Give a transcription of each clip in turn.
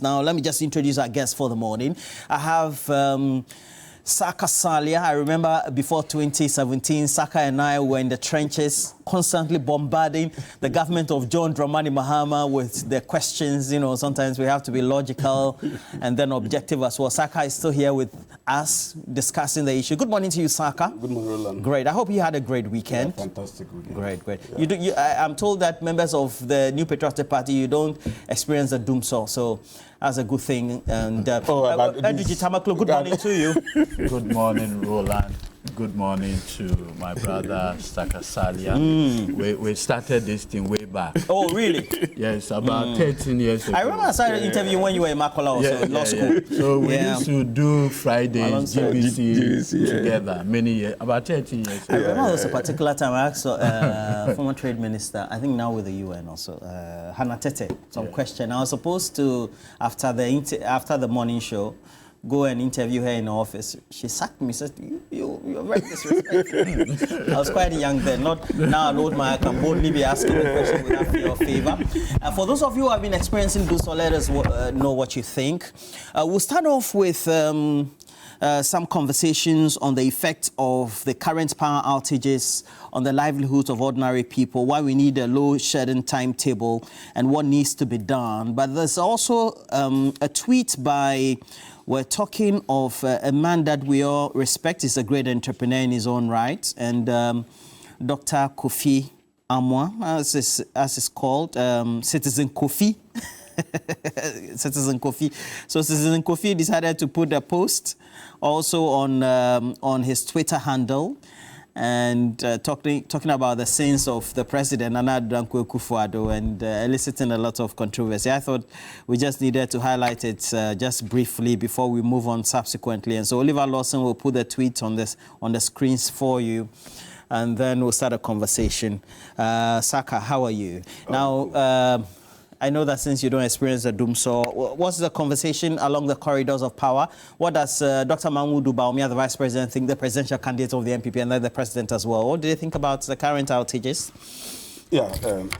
guests. Now, let me just introduce our guests for the morning. I have Saka Salia. I remember before 2017, Saka and I were in the trenches, constantly bombarding the government of John Dramani Mahama with their questions. You know, sometimes we have to be logical and then objective as well. Saka is still here with us discussing the issue. Good morning to you, Saka. Good morning, Roland. Great. I hope you had a great weekend. Yeah, fantastic weekend. Great. Yeah. I'm told that members of the New Patriotic Party, you don't experience the Dumsor, so that's a good thing. And good morning to you. Good morning, Roland. Good morning to my brother, Saka Salia. We started this thing way back. Oh, really? Yes, about 13 years ago. I remember I started interviewing when you were in Makola also, law school. So we used to do Fridays, GBC together, many years, about 13 years ago. I remember there was a particular time I asked former trade minister, I think now with the UN also, Hannah Tete, some question. I was supposed to, after the morning show, go and interview her in the office. She sacked me, said, you're very disrespectful. I was quite young then, not now an old man. I can boldly be asking the question without fear or favor. For those of you who have been experiencing Dumsor, let us know what you think. We'll start off with some conversations on the effect of the current power outages on the livelihoods of ordinary people, why we need a load-shedding timetable and what needs to be done. But there's also a tweet by... We're talking of a man that we all respect. He's a great entrepreneur in his own right. And Dr. Kofi Amwa, as it's called, Citizen Kofi. Citizen Kofi. So Citizen Kofi decided to put a post also on his Twitter handle and talking about the sins of the president, Nana Dankwa Akufo-Addo, and eliciting a lot of controversy. I thought we just needed to highlight it just briefly before we move on subsequently. And so Oliver Lawson will put the tweet on the screens for you, and then we'll start a conversation. Saka, how are you? Now, I know that since you don't experience the Dumsor, what's the conversation along the corridors of power? What does Dr. Mahmoud Baumia, the vice president, think, the presidential candidate of the NPP, and then the president as well? What do you think about the current outages? Yeah,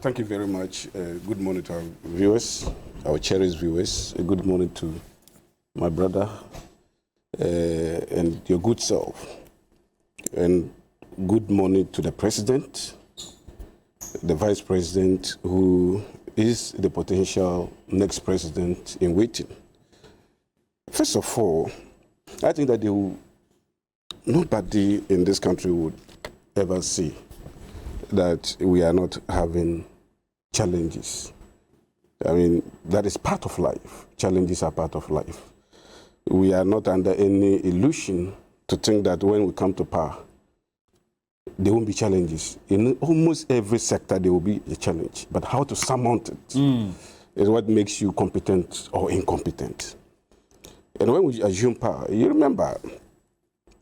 thank you very much. Good morning to our viewers, our cherished viewers. Good morning to my brother and your good self. And good morning to the president, the vice president, who is the potential next president in waiting. First of all, I think that nobody in this country would ever see that we are not having challenges. I mean, that is part of life. Challenges are part of life. We are not under any illusion to think that when we come to power, there won't be challenges. In almost every sector, there will be a challenge. But how to surmount it is what makes you competent or incompetent. And when we assume power, you remember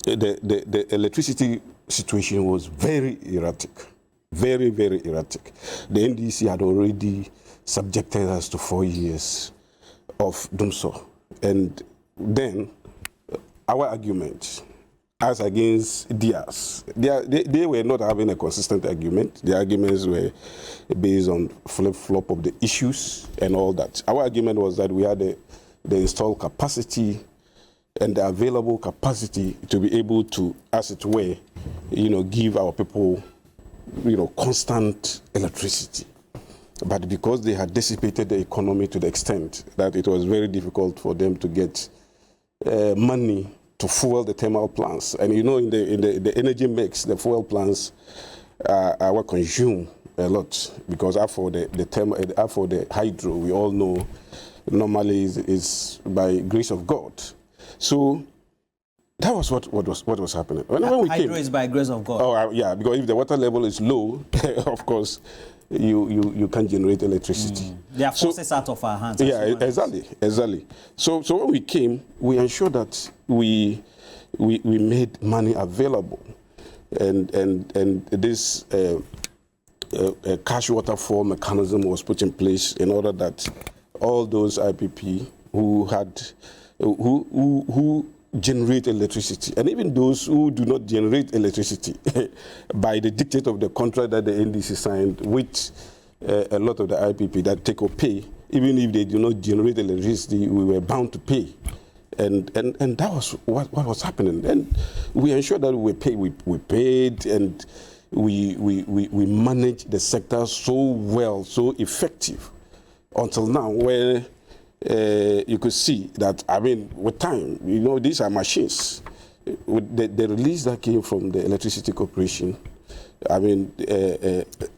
the electricity situation was very erratic. Very, very erratic. The NDC had already subjected us to 4 years of Dumsor. And then our argument, as against theirs, they were not having a consistent argument. The arguments were based on flip-flop of the issues and all that. Our argument was that we had the installed capacity and the available capacity to be able to, as it were, give our people, constant electricity. But because they had dissipated the economy to the extent that it was very difficult for them to get money to fuel the thermal plants. And in the energy mix, the fuel plants are consumed a lot, because after the hydro, we all know normally is by grace of God. So that was what was happening. Hydro is by grace of God. Oh, yeah, because if the water level is low, of course, you can't generate electricity. There are forces out of our hands. Yeah, exactly. So when we came, we ensured that we made money available, and this cash waterfall mechanism was put in place in order that all those IPP who generate electricity, and even those who do not generate electricity by the dictate of the contract that the NDC signed with a lot of the IPP that take or pay, even if they do not generate electricity, we were bound to pay. And that was what was happening. And we ensured that we paid, and we managed the sector so well, so effective, until now, where you could see that, I mean, with time, you know, these are machines. With the release that came from the Electricity Corporation, I mean,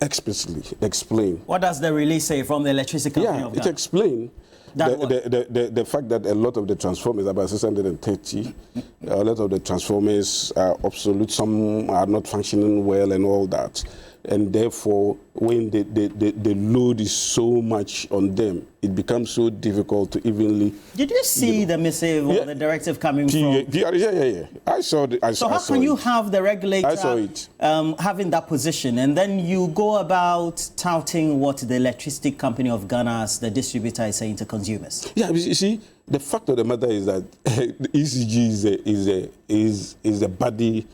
explicitly explain. What does the release say from the Electricity Company of Ghana? It explains the fact that a lot of the transformers, about 630, a lot of the transformers are obsolete, some are not functioning well and all that. And therefore, when the load is so much on them, it becomes so difficult to evenly... Did you see the missive or the directive coming from... Yeah. I saw it. So how can you have the regulator I saw it. Having that position, and then you go about touting what the Electricity Company of Ghana, as the distributor, is saying to consumers? Yeah, you see, the fact of the matter is that the ECG is a body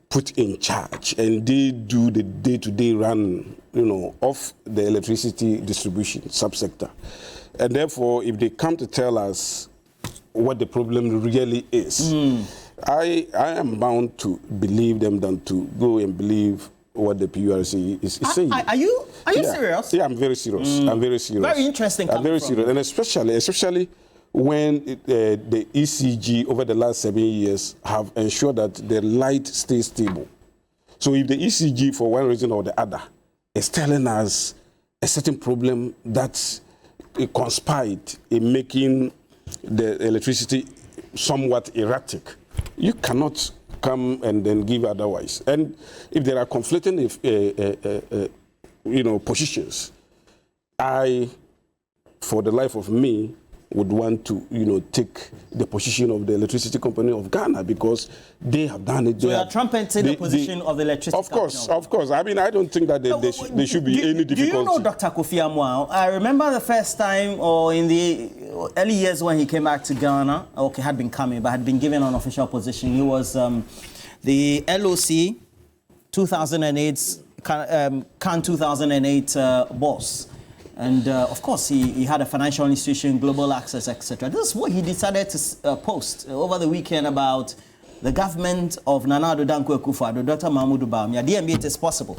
put in charge, and they do the day-to-day run, you know, of the electricity distribution subsector. And therefore, if they come to tell us what the problem really is, I am bound to believe them than to go and believe what the PURC is saying. Are you serious? Yeah, I'm very serious. I'm very serious. Very interesting. I'm very serious, and especially when the ECG over the last 7 years have ensured that the light stays stable. So if the ECG, for one reason or the other, is telling us a certain problem that conspired in making the electricity somewhat erratic, you cannot come and then give otherwise. And if there are conflicting positions, I, for the life of me, would want to, take the position of the Electricity Company of Ghana, because they have done it. So you are trumpeting the position of the Electricity Company of course. I mean, I don't think that there should be any difficulty. Do you know Dr. Kofi Amwao? I remember the first time, or in the early years when he came back to Ghana, had been coming, but had been given an official position. He was the LOC 2008, CAN 2008 boss. And of course, he had a financial institution, global access, etc. This is what he decided to post over the weekend about the government of Nana Addo Dankwa Akufo-Addo, Dr. Mahmoud Bawumia. DMB, it is possible.